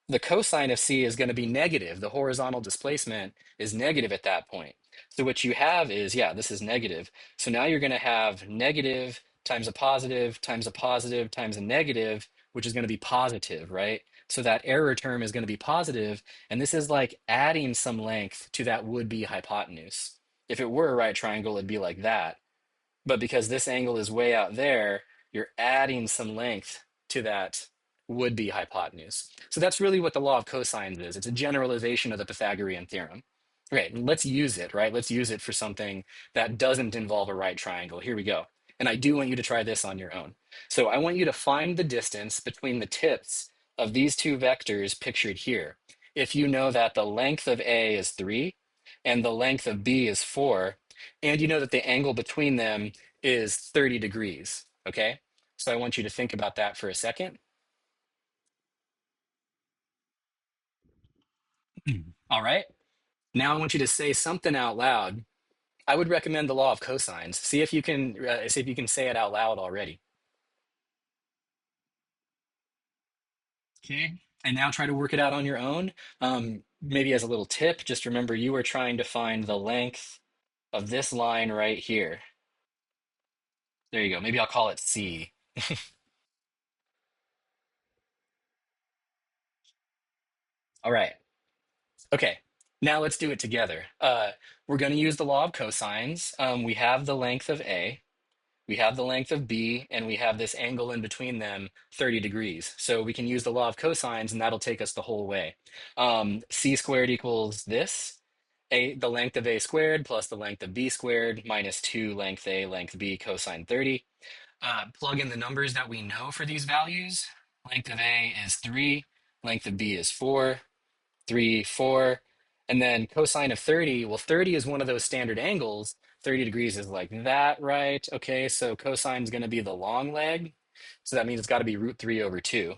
the cosine of C is going to be negative. The horizontal displacement is negative at that point. So what you have is, yeah, this is negative. So now you're going to have negative times a positive times a positive times a negative, which is going to be positive, right? So that error term is going to be positive, and this is like adding some length to that would-be hypotenuse. If it were a right triangle, it'd be like that. But because this angle is way out there, you're adding some length to that would-be hypotenuse. So that's really what the law of cosines is. It's a generalization of the Pythagorean theorem. Okay, let's use it, right? Let's use it for something that doesn't involve a right triangle. Here we go. And I do want you to try this on your own. So I want you to find the distance between the tips of these two vectors pictured here. If you know that the length of A is 3 and the length of B is 4, and you know that the angle between them is 30 degrees, okay? So I want you to think about that for a second. All right. Now I want you to say something out loud. I would recommend the law of cosines. See if you can say it out loud already. Okay. And now try to work it out on your own. Maybe as a little tip, just remember you are trying to find the length of this line right here. There you go. Maybe I'll call it C. All right. Okay, now let's do it together. We're going to use the law of cosines. We have the length of A, we have the length of B, and we have this angle in between them, 30 degrees. So we can use the law of cosines, and that'll take us the whole way. C squared equals this. The length of A squared plus the length of B squared minus 2 length A, length B cosine 30. Plug in the numbers that we know for these values. Length of A is 3, length of B is 4, 3, 4. And then cosine of 30, well, 30 is one of those standard angles. 30 degrees is like that, right? Okay, so cosine is going to be the long leg. So that means it's got to be root 3 over 2.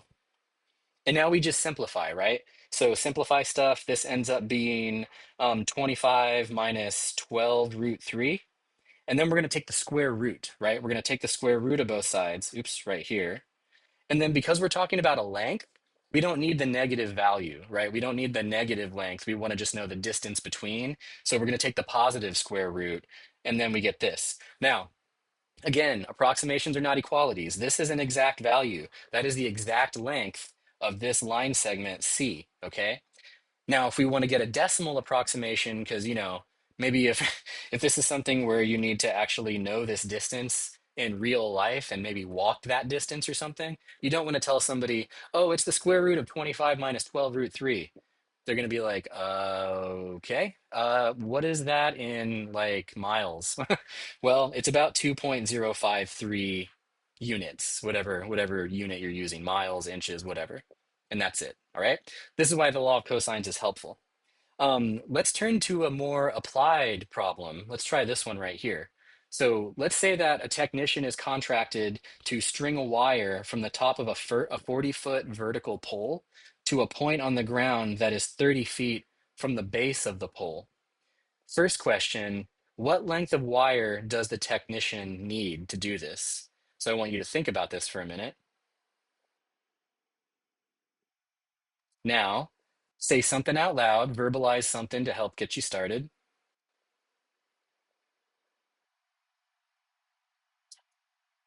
And now we just simplify, right? So simplify stuff. This ends up being 25 minus 12 root 3. And then we're going to take the square root, right? We're going to take the square root of both sides. Oops, right here. And then because we're talking about a length, we don't need the negative value, right? We don't need the negative length. We want to just know the distance between. So we're going to take the positive square root, and then we get this. Now, again, approximations are not equalities. This is an exact value. That is the exact length of this line segment C, okay? Now, if we want to get a decimal approximation, because maybe if if this is something where you need to actually know this distance in real life and maybe walk that distance or something, you don't want to tell somebody, oh, it's the square root of 25 minus 12 root 3. They're going to be like, okay, what is that in like miles? Well, it's about 2.053 units, whatever unit you're using, miles, inches, whatever. And that's it. All right. This is why the law of cosines is helpful. Let's turn to a more applied problem. Let's try this one right here. So let's say that a technician is contracted to string a wire from the top of a 40-foot vertical pole to a point on the ground that is 30 feet from the base of the pole. First question, what length of wire does the technician need to do this? So I want you to think about this for a minute. Now, say something out loud, verbalize something to help get you started.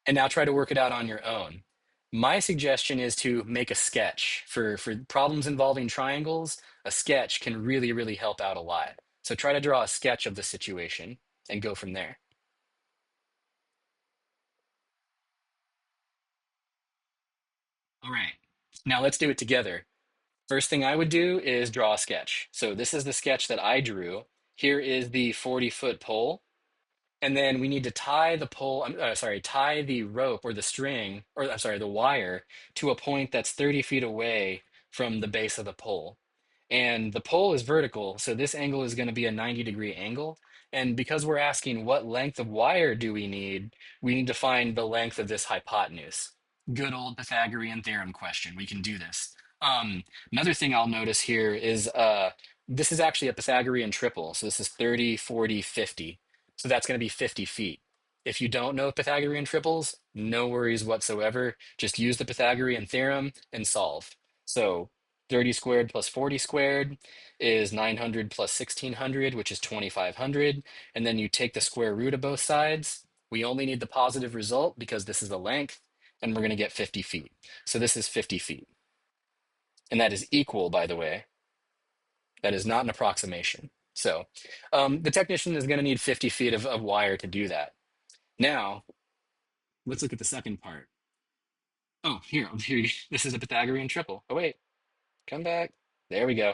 And now try to work it out on your own. My suggestion is to make a sketch. For problems involving triangles, a sketch can really help out a lot. So try to draw a sketch of the situation and go from there. All right, now let's do it together. First thing I would do is draw a sketch. So this is the sketch that I drew. Here is the 40-foot pole. And then we need to tie the pole, tie the rope or the string, or I'm sorry, the wire to a point that's 30 feet away from the base of the pole. And the pole is vertical, so this angle is going to be a 90-degree angle. And because we're asking what length of wire do we need to find the length of this hypotenuse. Good old Pythagorean theorem question. We can do this. Another thing I'll notice here is this is actually a Pythagorean triple. So this is 30, 40, 50. So that's going to be 50 feet. If you don't know Pythagorean triples, no worries whatsoever. Just use the Pythagorean theorem and solve. So 30 squared plus 40 squared is 900 plus 1600, which is 2500. And then you take the square root of both sides. We only need the positive result because this is the length, and we're going to get 50 feet. So this is 50 feet. And that is equal, by the way. That is not an approximation. So the technician is going to need 50 feet of wire to do that. Now, let's look at the second part. Oh, here, this is a Pythagorean triple. Oh, wait, come back. There we go.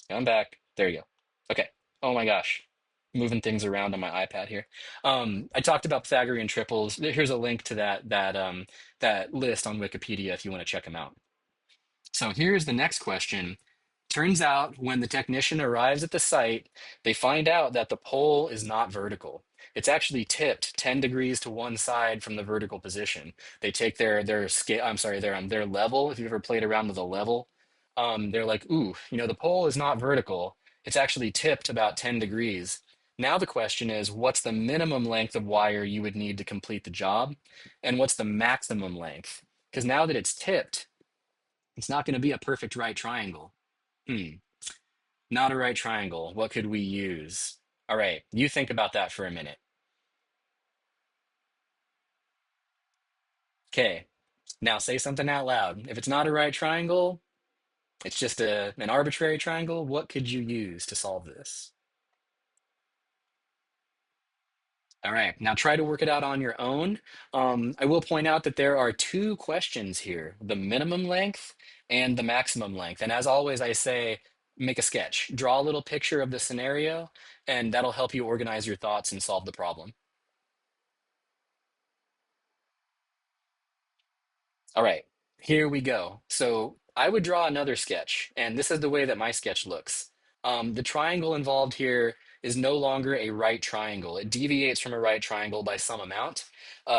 Come back. There you go. Okay. Oh my gosh. Moving things around on my iPad here. I talked about Pythagorean triples. Here's a link to that list on Wikipedia if you want to check them out. So here's the next question. Turns out when the technician arrives at the site, they find out that the pole is not vertical. It's actually tipped 10 degrees to one side from the vertical position. They take their scale, I'm sorry, their level. If you've ever played around with a level, they're like, ooh, the pole is not vertical. It's actually tipped about 10 degrees. Now the question is, what's the minimum length of wire you would need to complete the job? And what's the maximum length? Because now that it's tipped, it's not going to be a perfect right triangle. Hmm, not a right triangle. What could we use? All right, you think about that for a minute. Okay, now say something out loud. If it's not a right triangle, it's just an arbitrary triangle. What could you use to solve this? All right, now try to work it out on your own. I will point out that there are two questions here, the minimum length and the maximum length. And as always, I say, make a sketch, draw a little picture of the scenario, and that'll help you organize your thoughts and solve the problem. All right, here we go. So I would draw another sketch, and this is the way that my sketch looks. The triangle involved here is no longer a right triangle. It deviates from a right triangle by some amount.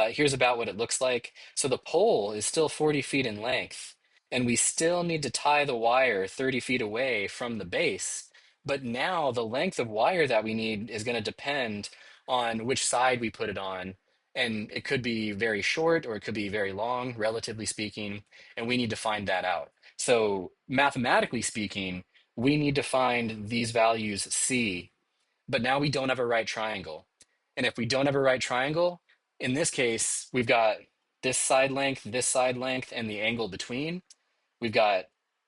Here's about what it looks like. So the pole is still 40 feet in length, and we still need to tie the wire 30 feet away from the base. But now the length of wire that we need is going to depend on which side we put it on, and it could be very short or it could be very long, relatively speaking, and we need to find that out. So, mathematically speaking, we need to find these values C, but now we don't have a right triangle. And if we don't have a right triangle, in this case, we've got this side length, and the angle between. We've got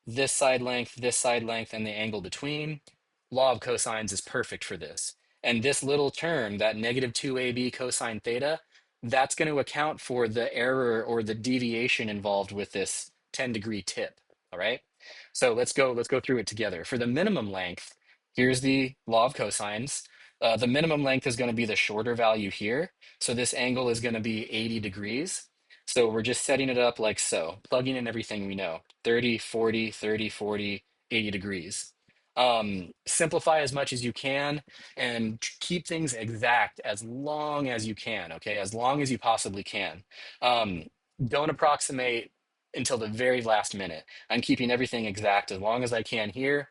this side length, and the angle between. Law of cosines is perfect for this. And this little term, that negative 2ab cosine theta, that's going to account for the error or the deviation involved with this 10-degree tip. All right. So let's go through it together. For the minimum length, here's the law of cosines. The minimum length is going to be the shorter value here. So this angle is going to be 80 degrees. So we're just setting it up like so, plugging in everything we know, 30, 40, 30, 40, 80 degrees. Simplify as much as you can and keep things exact as long as you can, okay? As long as you possibly can. Um, don't approximate until the very last minute. I'm keeping everything exact as long as I can here.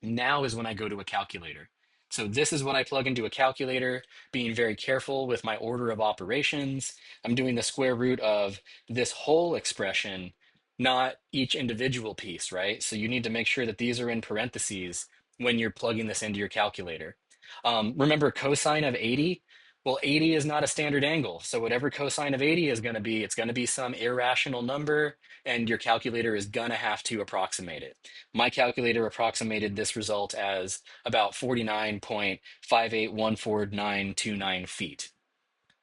Now is when I go to a calculator. So this is what I plug into a calculator, being very careful with my order of operations. I'm doing the square root of this whole expression, not each individual piece, right? So you need to make sure that these are in parentheses when you're plugging this into your calculator. Remember cosine of 80? Well, 80 is not a standard angle. So whatever cosine of 80 is going to be, it's going to be some irrational number, and your calculator is going to have to approximate it. My calculator approximated this result as about 49.5814929 feet.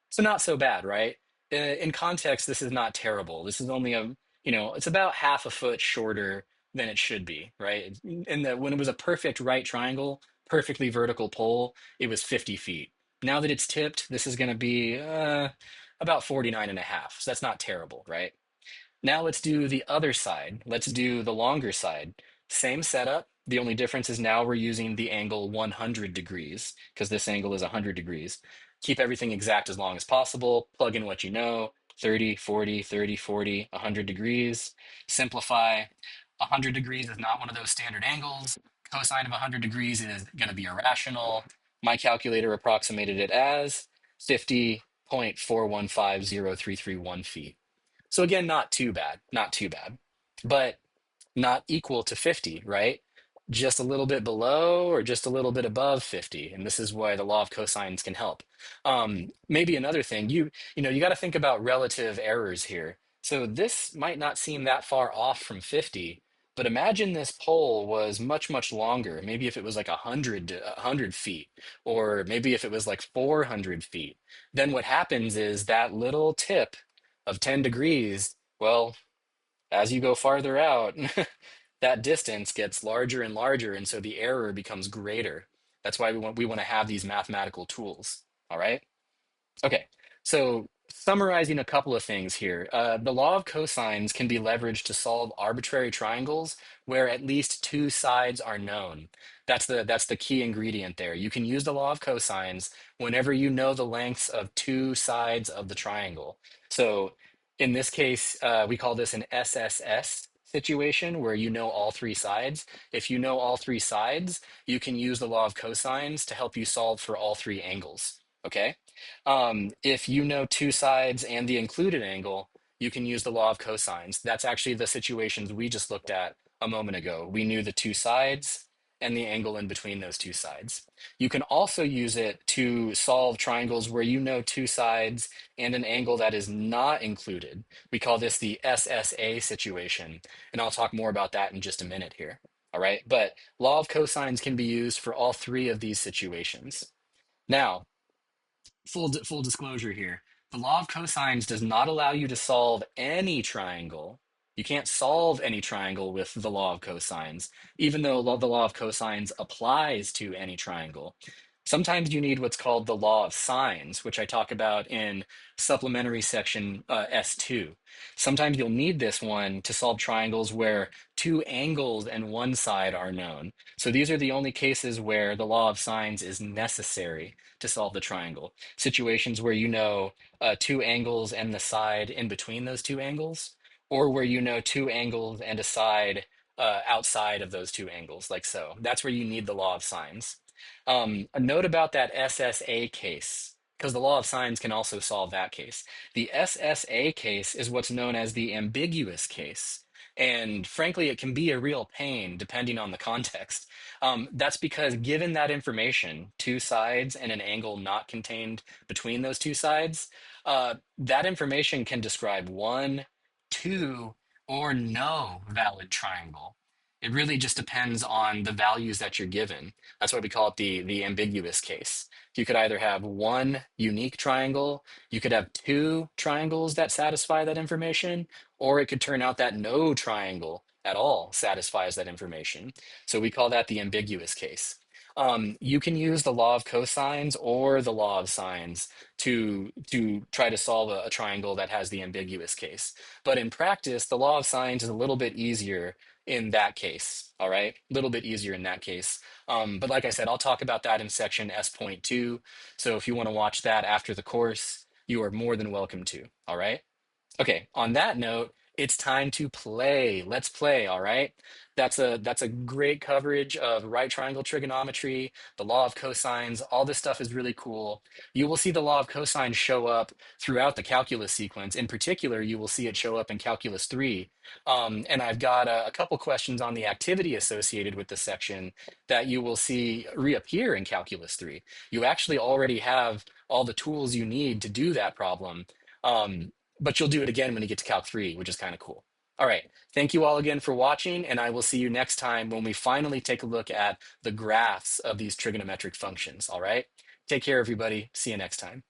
So not so bad, right? In context, this is not terrible. This is only it's about half a foot shorter than it should be, right? When it was a perfect right triangle, perfectly vertical pole, it was 50 feet. Now that it's tipped, this is going to be about 49 and a half. So that's not terrible, right? Now let's do the other side. Let's do the longer side. Same setup. The only difference is now we're using the angle 100 degrees because this angle is 100 degrees. Keep everything exact as long as possible. Plug in what you know, 30, 40, 30, 40, 100 degrees. Simplify. 100 degrees is not one of those standard angles. Cosine of 100 degrees is going to be irrational. My calculator approximated it as 50.4150331 feet. So again, not too bad, not too bad, but not equal to 50, right? Just a little bit below or just a little bit above 50. And this is why the law of cosines can help. Maybe another thing, you got to think about relative errors here. So this might not seem that far off from 50, but imagine this pole was much, much longer. Maybe if it was like 100 feet, or maybe if it was like 400 feet, then what happens is that little tip of 10 degrees, well, as you go farther out, that distance gets larger and larger, and so the error becomes greater. That's why we want to have these mathematical tools. All right. Okay, so summarizing a couple of things here. The law of cosines can be leveraged to solve arbitrary triangles where at least two sides are known. That's the key ingredient there. You can use the law of cosines whenever you know the lengths of two sides of the triangle. So in this case, we call this an SSS situation where you know all three sides. If you know all three sides, you can use the law of cosines to help you solve for all three angles. Okay? If you know two sides and the included angle, you can use the law of cosines. That's actually the situations we just looked at a moment ago. We knew the two sides and the angle in between those two sides. You can also use it to solve triangles where you know two sides and an angle that is not included. We call this the SSA situation, and I'll talk more about that in just a minute here. All right, but law of cosines can be used for all three of these situations. Now, full disclosure here. The law of cosines does not allow you to solve any triangle. You can't solve any triangle with the law of cosines, even though the law of cosines applies to any triangle. Sometimes you need what's called the law of sines, which I talk about in supplementary section S2. Sometimes you'll need this one to solve triangles where two angles and one side are known. So these are the only cases where the law of sines is necessary to solve the triangle. Situations where you know two angles and the side in between those two angles, or where you know two angles and a side outside of those two angles, like so. That's where you need the law of sines. A note about that SSA case, because the law of sines can also solve that case. The SSA case is what's known as the ambiguous case. And frankly, it can be a real pain depending on the context. That's because given that information, two sides and an angle not contained between those two sides, that information can describe one, two, or no valid triangle. It really just depends on the values that you're given. That's why we call it the ambiguous case. You could either have one unique triangle, you could have two triangles that satisfy that information, or it could turn out that no triangle at all satisfies that information. So we call that the ambiguous case. You can use the law of cosines or the law of sines to try to solve a triangle that has the ambiguous case. But in practice, the law of sines is a little bit easier in that case. All right, a little bit easier in that case. But like I said, I'll talk about that in section S.2. So if you want to watch that after the course, you are more than welcome to. All right. Okay, on that note, it's time to play. Let's play, all right? That's a great coverage of right triangle trigonometry, the law of cosines, all this stuff is really cool. You will see the law of cosines show up throughout the calculus sequence. In particular, you will see it show up in calculus 3. And I've got a couple questions on the activity associated with the section that you will see reappear in calculus 3. You actually already have all the tools you need to do that problem. But you'll do it again when you get to Calc 3, which is kind of cool. All right. Thank you all again for watching, and I will see you next time when we finally take a look at the graphs of these trigonometric functions. All right. Take care, everybody. See you next time.